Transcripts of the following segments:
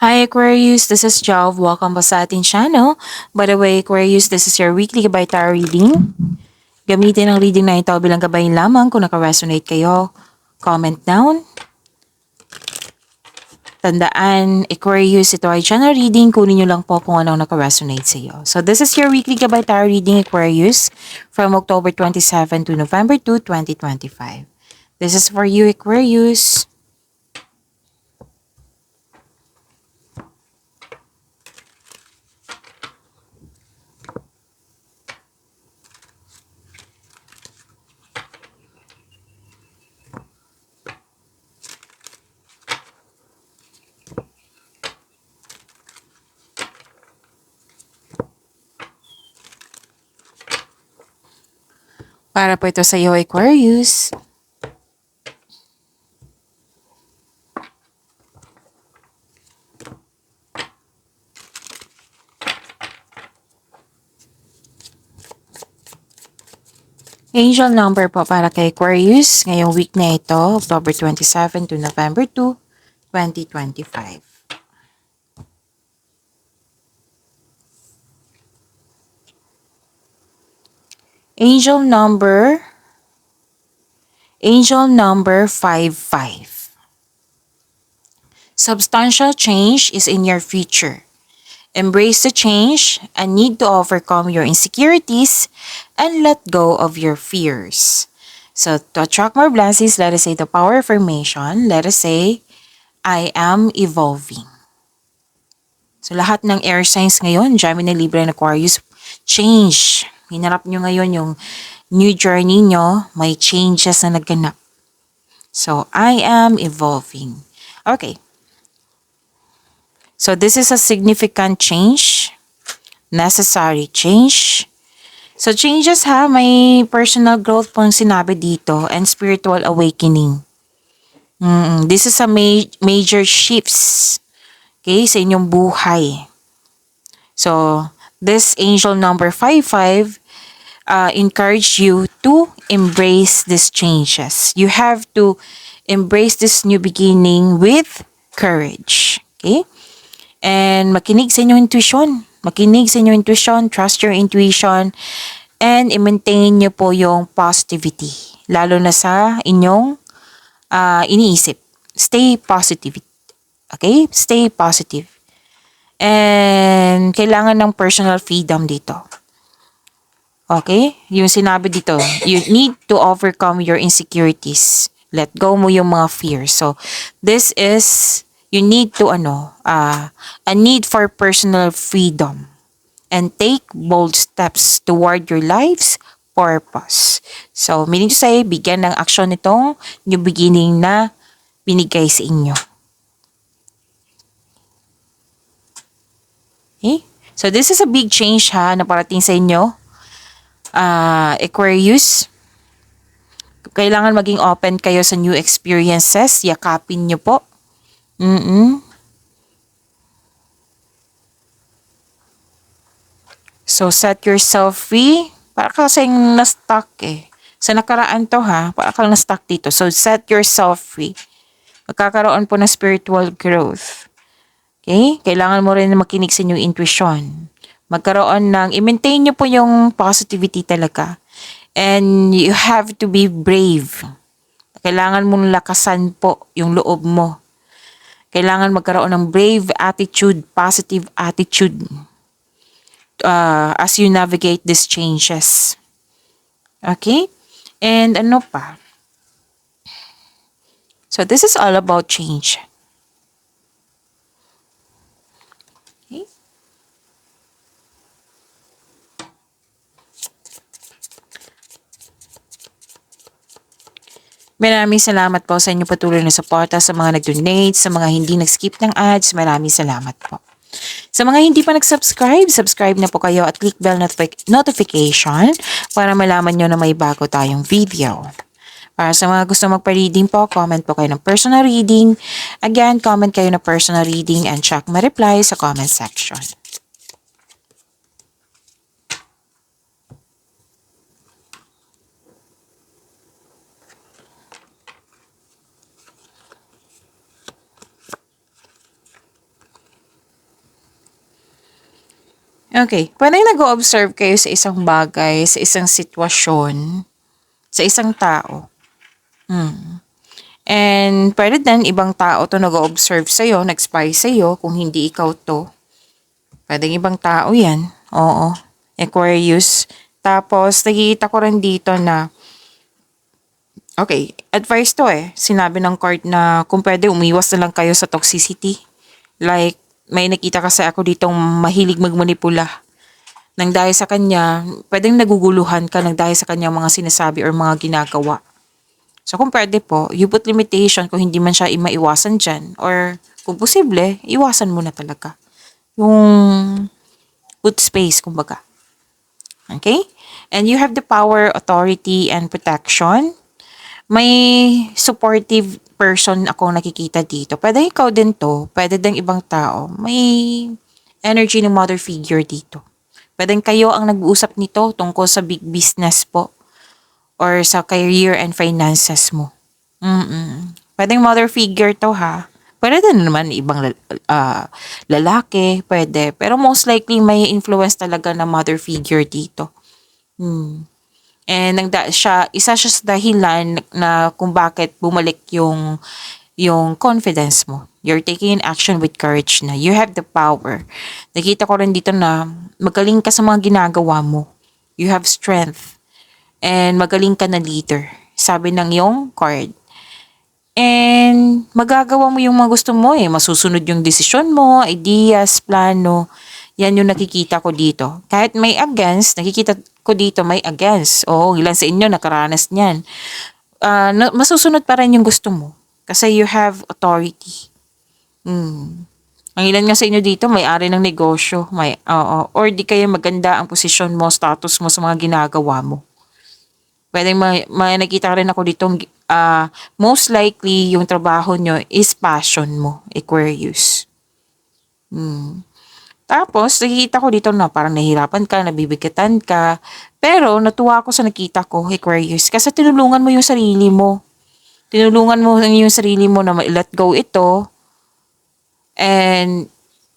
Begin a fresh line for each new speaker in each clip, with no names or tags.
Hi Aquarius, this is Jov. Welcome po sa ating channel. By the way, Aquarius, this is your weekly gabay tarot reading. Gamitin ang reading na ito bilang gabay lamang. Kung naka-resonate kayo, comment down. Tandaan, Aquarius, ito ay channel reading. Kunin nyo lang po kung anong naka-resonate sa iyo. So this is your weekly gabay tarot reading, Aquarius, from October 27 to November 2, 2025. This is for you, Aquarius. Para po ito sa iyo, Aquarius. Angel number po para kay Aquarius ngayong week na ito, October 27 to November 2, 2025. Angel number 55. Substantial change is in your future. Embrace the change and need to overcome your insecurities and let go of your fears. So to attract more blessings, let us say the power affirmation. Let us say, I am evolving. So lahat ng air signs ngayon, Gemini, Libra, and Aquarius, change. Hinarap nyo ngayon yung new journey nyo, may changes na nagganap. So, I am evolving. Okay. So, this is a significant change. Necessary change. So, changes ha, may personal growth pong sinabi dito and spiritual awakening. This is a major shifts. Okay, sa inyong buhay. So, this angel number 55 encourage you to embrace these changes. You have to embrace this new beginning with courage. Okay? And makinig sa inyong intuition. Makinig sa inyong intuition. Trust your intuition. And i-maintain nyo po yung positivity. Lalo na sa inyong iniisip. Stay positive. Okay? Stay positive. And kailangan ng personal freedom dito. Okay? Yung sinabi dito, you need to overcome your insecurities. Let go mo yung mga fears. So, this is, you need to, a need for personal freedom. And take bold steps toward your life's purpose. So, meaning to say, bigyan ng aksyon itong new beginning na binigay sa inyo. Okay? So, this is a big change ha, na parating sa inyo. Aquarius, kailangan maging open kayo sa new experiences. Yakapin nyo po. So, set yourself free. Para kasing na-stuck eh. Sa nakaraan to ha, para kang na-stuck dito. So, set yourself free. Magkakaroon po ng spiritual growth. Okay? Kailangan mo rin makinig sa inyong intuition. Magkaroon ng, i-maintain nyo po yung positivity talaga. And you have to be brave. Kailangan mong lakasan po yung loob mo. Kailangan magkaroon ng brave attitude, positive attitude as you navigate these changes. Okay? And ano pa? So this is all about change. Okay? Maraming salamat po sa inyong patuloy na suporta, sa mga nag-donate, sa mga hindi nag-skip ng ads. Maraming salamat po. Sa mga hindi pa nag-subscribe, subscribe na po kayo at click bell notification para malaman nyo na may bago tayong video. Para sa mga gusto magpa-reading po, comment po kayo ng personal reading. Again, comment kayo ng personal reading and check my reply sa comment section. Okay, pwedeng nag-o-observe kayo sa isang bagay, sa isang sitwasyon, sa isang tao. And pwede din ibang tao to nag-o-observe sa'yo, nag-spy sa'yo kung hindi ikaw to. Pwedeng ibang tao yan. Oo. Aquarius. Tapos, nakikita ko rin dito na, okay, advice to eh. Sinabi ng card na kung pwede umiwas na lang kayo sa toxicity. Like, may nakita kasi ako ditong mahilig magmanipula. Nang dahil sa kanya, pwedeng naguguluhan ka nang dahil sa kanya mga sinasabi or mga ginagawa. So kung pwede po, you put limitation kung hindi man siya maiwasan dyan. Or kung posible, iwasan mo na talaga. Yung put space, kumbaga. Okay? And you have the power, authority, and protection. May supportive person ako nakikita dito. Pwede ikaw din to. Pwede din ibang tao. May energy ng mother figure dito. Pwede kayo ang nag-uusap nito tungkol sa big business po or sa career and finances mo. Pwedeng mother figure to ha. Pwede din naman ibang lalaki, pwede. Pero most likely may influence talaga na mother figure dito. And isa siya sa dahilan na kung bakit bumalik yung confidence mo. You're taking an action with courage na. You have the power. Nakita ko rin dito na magaling ka sa mga ginagawa mo. You have strength. And magaling ka na leader. Sabi ng yung card. And magagawa mo yung mga gusto mo eh. Masusunod yung desisyon mo, ideas, plano. Yan yung nakikita ko dito. Kahit may against, nakikita ko dito may against. Oo, ilan sa inyo nakaranas niyan. Masusunod pa rin yung gusto mo. Kasi you have authority. Ang ilan nga sa inyo dito, may-ari ng negosyo. Or di kaya maganda ang posisyon mo, status mo sa mga ginagawa mo. Pwedeng may nakita rin ako dito, most likely yung trabaho nyo is passion mo, Aquarius. Tapos, nakikita ko dito na parang nahihirapan ka, nabibigatan ka. Pero, natuwa ako sa nakita ko, Aquarius, kasi tinulungan mo yung sarili mo. Tinulungan mo yung sarili mo na let go ito. And,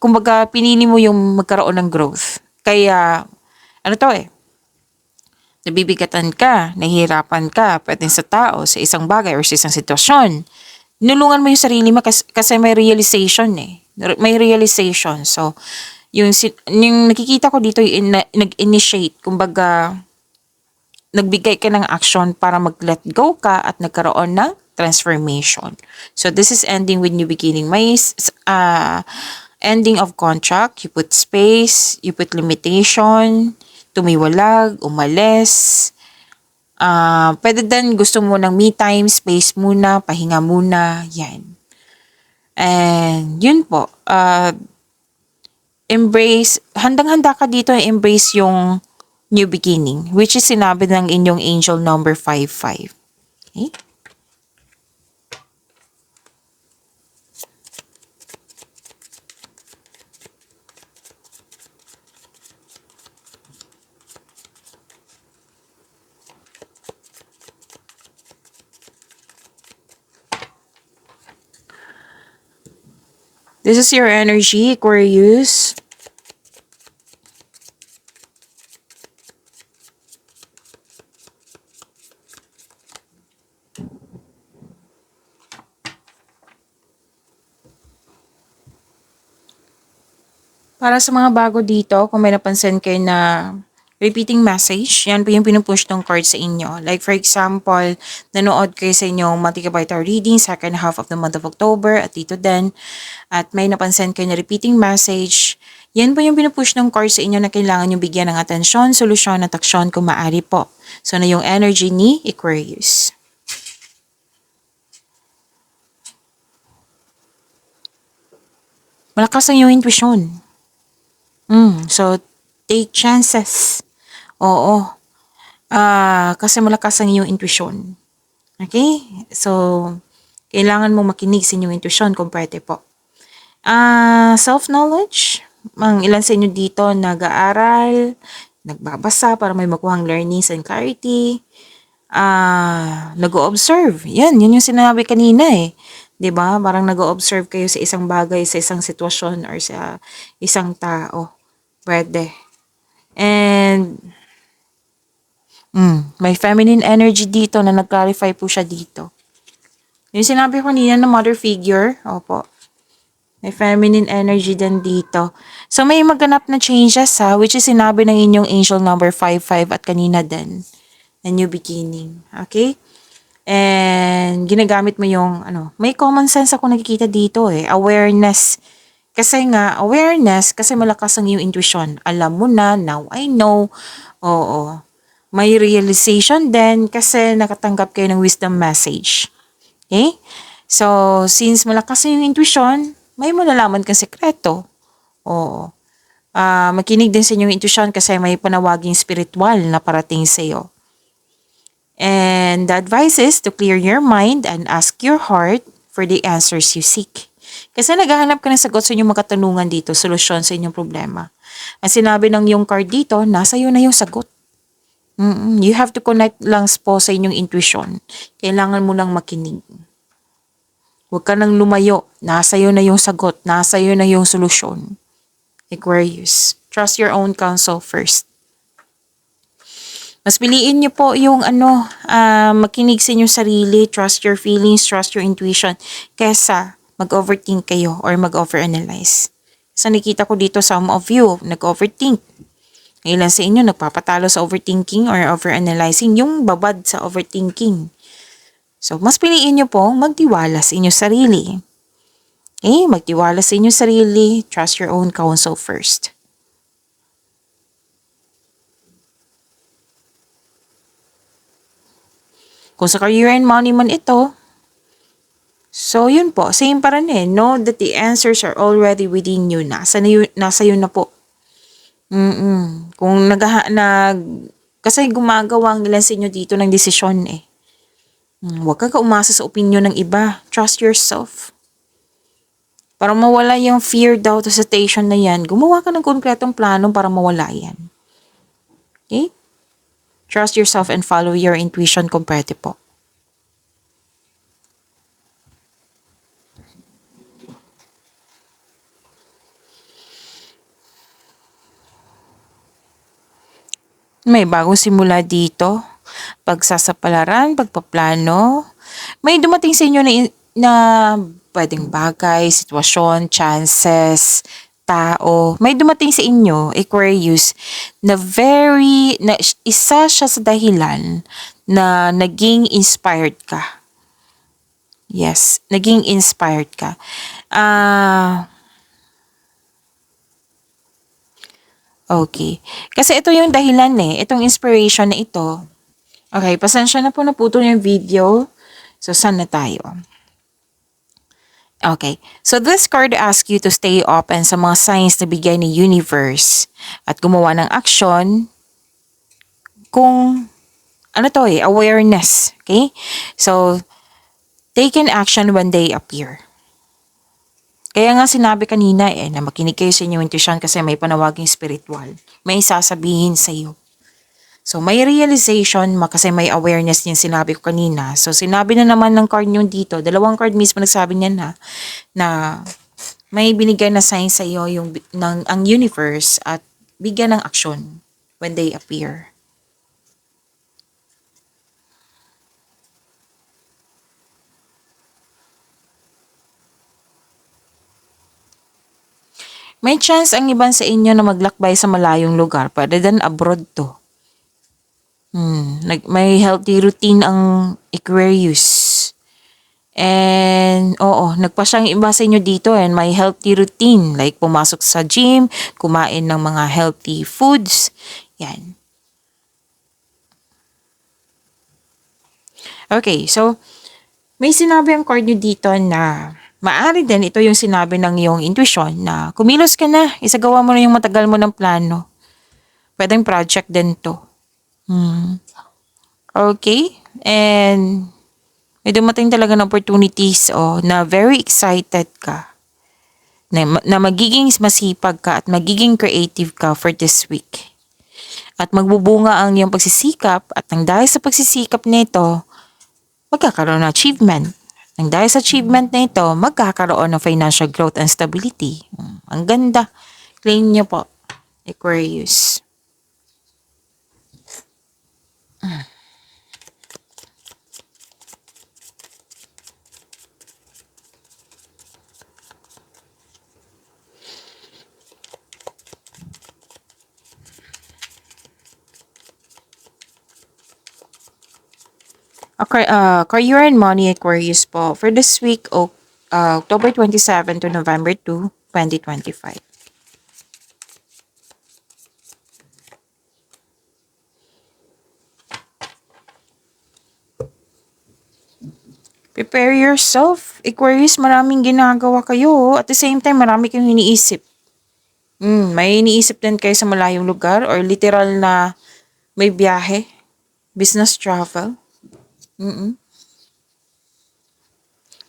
kumbaga, pinili mo yung magkaroon ng growth. Kaya, ano to eh, nabibigatan ka, nahihirapan ka, pwedeng sa tao, sa isang bagay or sa isang sitwasyon. Nulungan mo yung sarili mo kasi may realization eh. May realization. So, yung nakikita ko dito, nag-initiate, kumbaga, nagbigay ka ng action para mag-let go ka at nagkaroon ng transformation. So, this is ending with new beginning. May ending of contract, you put space, you put limitation, tumiwalag, umalis. Pwede din gusto mo ng me time, space muna, pahinga muna, yan. And yun po, embrace, handang-handa ka dito embrace yung new beginning, which is sinabi ng inyong angel number 55. Okay? This is your energy, Aquarius. Para sa mga bago dito, kung may napansin kayo na repeating message, yan po yung pinupush ng card sa inyo. Like for example, nanood kayo sa inyong multi-gigabyte reading, second half of the month of October, at dito din. At may napansin kayo na repeating message, yan po yung pinupush ng card sa inyo na kailangan yung bigyan ng atensyon, solusyon, at aksyon kung maaari po. So na yung energy ni Aquarius. Malakas ang iyong intuition. So, take chances. Oo. Kasi malakas ang iyong intuition. Okay? So, kailangan mo makinig sa inyong intuition kung pwede po. Self-knowledge. Ang ilan sa inyo dito nag-aaral, nagbabasa para may makuhang learnings and clarity. Nag-o-observe. Yun yung sinabi kanina eh. 'Di ba? Parang nag-o-observe kayo sa isang bagay, sa isang sitwasyon or sa isang tao. Pwede. And, may feminine energy dito na nag-clarify po siya dito. Yung sinabi ko kanina na mother figure, opo. May feminine energy din dito. So, may maganap na changes ha, which is sinabi ng inyong angel number 55 at kanina din. A new beginning. Okay? And, ginagamit mo yung, may common sense ako nakikita dito awareness. Kasi nga, awareness, kasi malakas ang iyong intuition. Alam mo na, now I know. Oo. May realization din kasi nakatanggap kayo ng wisdom message. Okay? So, since malakas yung intuition, may malalaman kang sekreto. Oo. Makinig din sa inyong intuition kasi may panawaging spiritual na parating sa iyo. And the advice is to clear your mind and ask your heart for the answers you seek. Kasi naghahanap ka ng sagot sa inyong mga katanungan dito, solusyon sa inyong problema. Ang sinabi ng yung card dito, nasa iyo na yung sagot. You have to connect lang po sa inyong intuition. Kailangan mo lang makinig. Huwag ka nang lumayo. Nasa iyo na yung sagot. Nasa iyo na yung solusyon. Aquarius, trust your own counsel first. Mas piliin niyo po yung makinig sa inyong sarili, trust your feelings, trust your intuition, kesa mag-overthink kayo or mag-overanalyze. So nakita ko dito some of you, nag-overthink. Ilan sa inyo nagpapatalo sa overthinking or overanalyzing, yung babad sa overthinking. So mas piliin niyo po magtiwala sa inyong sarili. Okay, magtiwala sa inyong sarili, trust your own counsel first. Kung sa career and money man ito, so yun po, same pa rin know that the answers are already within you. Nasa yun na po. Kung kasi gumagawa ang ilan sa inyo dito ng desisyon Huwag kang umasa sa opinion ng iba. Trust yourself. Para mawala yung fear, doubt, hesitation na yan, gumawa ka ng konkretong plano para mawala yan. Okay? Trust yourself and follow your intuition kung pwede po. May bagong simula dito. Pagsasapalaran, pagpaplano. May dumating sa inyo na pwedeng bagay, sitwasyon, chances, tao. May dumating sa inyo, Aquarius, na isa siya sa dahilan na naging inspired ka. Yes, naging inspired ka. Okay. Kasi ito yung dahilan itong inspiration na ito. Okay, pasensya na po naputol yung video. So, saan na tayo? Okay. So, this card asks you to stay open sa mga signs na bigay ni universe at gumawa ng action kung awareness. Okay? So, take an action when they appear. Kaya nga sinabi kanina na makinig kayo sa inyong intuition kasi may panawaging spiritual. May sasabihin sa iyo. So, may realization kasi may awareness yung sinabi ko kanina. So, sinabi na naman ng card nyo dito, dalawang card mismo nagsabi niya na may binigay na sign sa iyo ang universe at bigyan ng action when they appear. May chance ang iban sa inyo na maglakbay sa malayong lugar, pwede din abroad to. May healthy routine ang Aquarius. And, nagpa siyang iba sa inyo dito and may healthy routine. Like, pumasok sa gym, kumain ng mga healthy foods. Yan. Okay, so, may sinabi ang card nyo dito na maaari din ito yung sinabi ng iyong intuition na kumilos ka na, isagawa mo na yung matagal mo ng plano. Pwedeng project din to. Okay, and may dumating talaga ng opportunities na very excited ka. Na magiging masipag ka at magiging creative ka for this week. At magbubunga ang iyong pagsisikap at nang dahil sa pagsisikap nito, magkakaroon ng achievement. Nang dahil sa achievement na ito, magkakaroon ng financial growth and stability. Ang ganda. Claim niyo po. Aquarius. Okay, career and money Aquarius po for this week, October 27 to November 2, 2025. Prepare yourself. Aquarius, maraming ginagawa kayo. At the same time, marami kayong iniisip. May iniisip din kayo sa malayong lugar or literal na may biyahe. Business travel.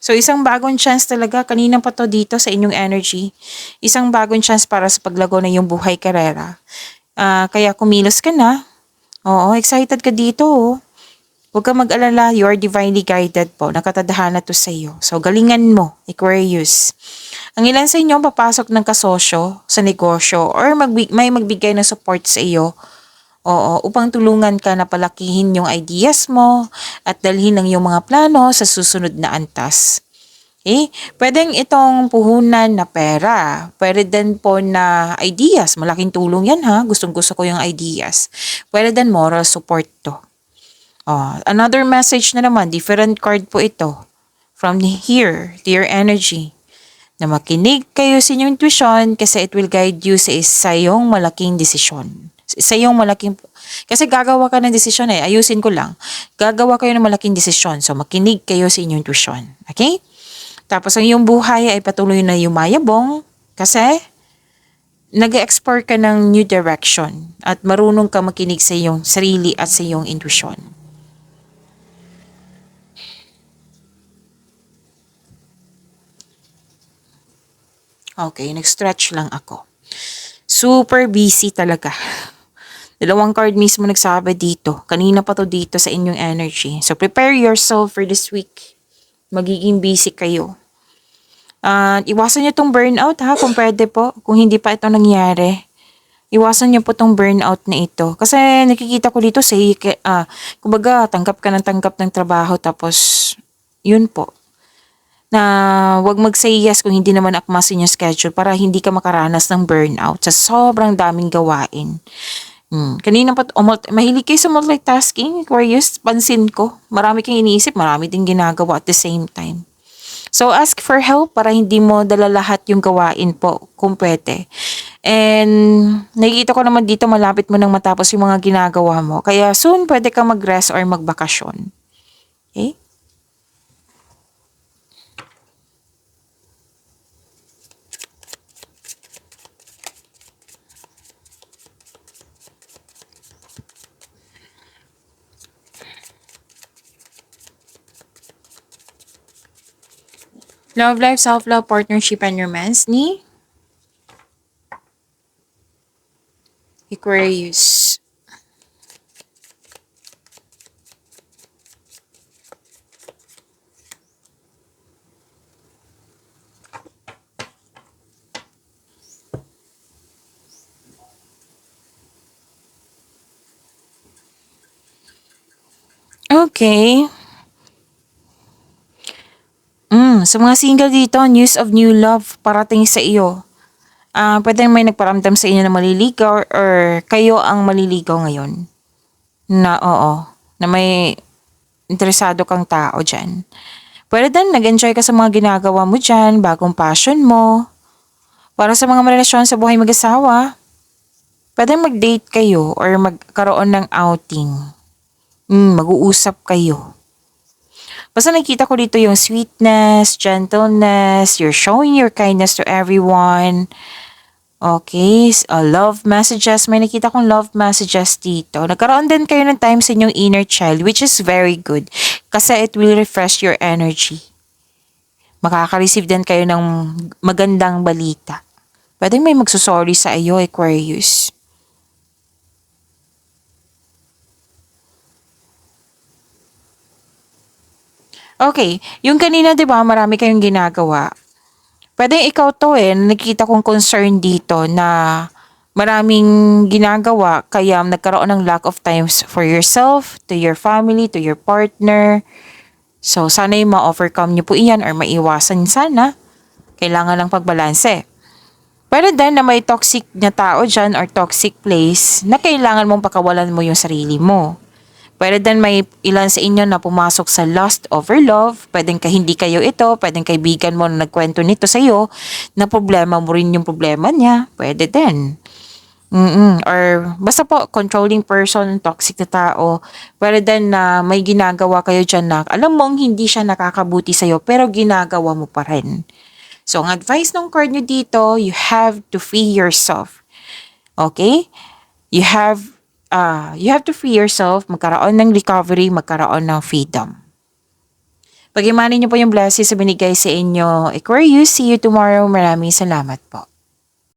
So, isang bagong chance talaga. Kanina pa to dito sa inyong energy. Isang bagong chance para sa paglago na yung buhay karera. Kaya kumilos ka na. Oo, excited ka dito. Oh. Huwag kang mag-alala, you are divinely guided po. Nakatadhana to sa iyo. So, galingan mo, Aquarius. Ang ilan sa inyo papasok ng kasosyo sa negosyo or may magbigay ng support sa iyo. Oo, upang tulungan ka na palakihin yung ideas mo at dalhin ang iyong mga plano sa susunod na antas. Okay? Pwedeng itong puhunan na pera. Pwede din po na ideas. Malaking tulong yan ha. Gustong gusto ko yung ideas. Pwede din moral support to. Another message na naman, different card po ito. From here to your energy. Na makinig kayo sa inyong intuition kasi it will guide you sa iyong malaking desisyon. Kasi gagawa ka ng desisyon ayusin ko lang. Gagawa kayo ng malaking desisyon. So makinig kayo sa inyong intuition. Okay? Tapos ang iyong buhay ay patuloy na yumayabong kasi nag-explore ka ng new direction at marunong ka makinig sa iyong sarili at sa iyong intuition. Okay, nag-stretch lang ako. Super busy talaga. Dalawang card mismo nagsabi dito. Kanina pa to dito sa inyong energy. So, prepare yourself for this week. Magiging busy kayo. Iwasan nyo tong burnout ha, kung pwede po. Kung hindi pa ito nangyari. Iwasan nyo po tong burnout na ito. Kasi nakikita ko dito kumbaga, tanggap ka ng trabaho tapos, yun po. Na wag mag-say yes kung hindi naman akma sa inyong schedule para hindi ka makaranas ng burnout sa sobrang daming gawain. Kanina pa, mahilig kayo sa multitasking, Aquarius, pansin ko. Marami kang iniisip, marami din ginagawa at the same time. So, ask for help para hindi mo dala lahat yung gawain po, kung pwede. And, nakikita ko naman dito, malapit mo nang matapos yung mga ginagawa mo. Kaya, soon, pwede ka mag-rest or magbakasyon. Okay? Love life, self-love, partnership, and romance ni Aquarius. Okay. Sa mga single dito, news of new love parating sa iyo. Pwede may nagparamdam sa inyo na maliligaw or kayo ang maliligaw ngayon. Na may interesado kang tao dyan. Pwede din nag-enjoy ka sa mga ginagawa mo dyan, bagong passion mo. Para sa mga relasyon sa buhay mag-asawa, pwede mag-date kayo or magkaroon ng outing. Mag-uusap kayo. Basta nakita ko dito yung sweetness, gentleness, you're showing your kindness to everyone. Okay, love messages. May nakita kong love messages dito. Nagkaroon din kayo ng time sa inyong inner child, which is very good. Kasi it will refresh your energy. Makaka-receive din kayo ng magandang balita. Pwede may magsusorry sa iyo, Aquarius. Okay, yung kanina 'di ba, marami kayong ginagawa. Pwede ikaw 'to nakikita kong concern dito na maraming ginagawa kaya nagkaroon ng lack of times for yourself, to your family, to your partner. So, sana yung ma-overcome nyo po iyan or maiwasan sana. Kailangan lang pagbalanse. Pero then na may toxic na tao dyan or toxic place na kailangan mong pakawalan mo yung sarili mo. Pero then may ilan sa inyo na pumasok sa lust over love. Pwedeng hindi kayo ito, pwedeng kaibigan mo na nagkwento nito sa'yo na problema mo rin yung problema niya. Pwede din. Or basta po, controlling person, toxic na tao. Pero then na may ginagawa kayo dyan na alam mong hindi siya nakakabuti sa'yo pero ginagawa mo pa rin. So, ang advice ng card nyo dito, you have to free yourself. Okay? You have to free yourself, magkaroon ng recovery, magkaroon ng freedom. Pag-imanin nyo po yung blessings na binigay sa inyo, Aquarius, see you tomorrow. Maraming salamat po.